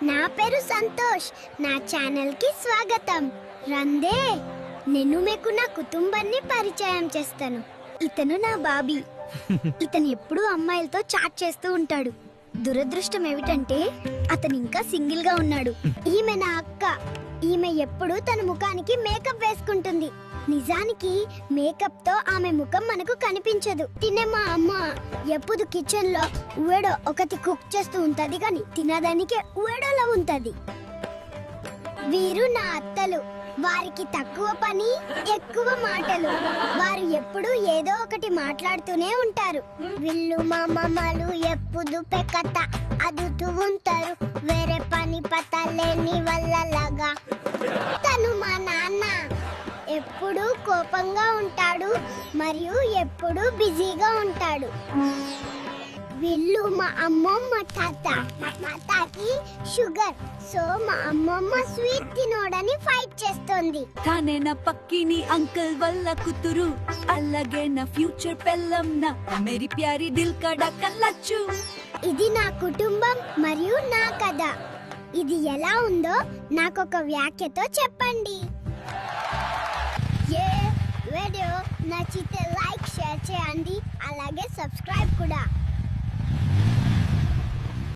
నా పేరు సంతోష్. నా ఛానల్ కి స్వాగతం. రందే నేను మీకు నా కుటుంబాన్ని పరిచయం చేస్తాను. ఇతను నా బాబీ. ఇతను ఎప్పుడూ అమ్మాయిలతో చాట్ చేస్తూ ఉంటాడు. దురదృష్టం ఏమిటంటే అతను ఇంకా సింగిల్ గా ఉన్నాడు. ఈమె నా అక్క. ఈమె ఎప్పుడు తన ముఖానికి మేకప్ వేసుకుంటుంది. నిజానికి మేకప్ తో ఆమె ముఖం మనకు కనిపించదు. తినే మా అమ్మ ఎప్పుడు కిచెన్ లో ఉవేడో ఒకటి కుక్ చేస్తూ ఉంటది, కానీ తినడానికే ఉవేడోలా ఉంటది. వీరు నా అత్తలు. వారికి తక్కువ పని, ఎక్కువ మాటలు. వారు ఎప్పుడు ఏదో ఒకటి మాట్లాడుతూనే ఉంటారు. వీళ్ళు మా మామలు ఎప్పుడు పెకత అదుతూ ఉంటారు. వేరే పని పతలేని వాళ్ళలాగా. తను మా నాన్న. ఎప్పుడు కోపంగా ఉంటాడు మరియు ఎప్పుడు బిజీగా ఉంటాడు. వీళ్ళు మా అమ్మమ్మ తాత. మా తాతకి షుగర్, సో మా అమ్మమ్మ స్వీట్ తినోడని ఫైట్ చేస్తుంది. తానే నా పక్కిని అంకుల్ వల్ల కూతురు, అలాగే నా ఫ్యూచర్ పెళ్ళం, నా మేరీ ప్యారీ దిల్ కడా కల్లచ్చు. ఇది నా కుటుంబం మరియు నా కథ. ఇది ఎలా ఉందో నాకొక వ్యాఖ్యతో చెప్పండి.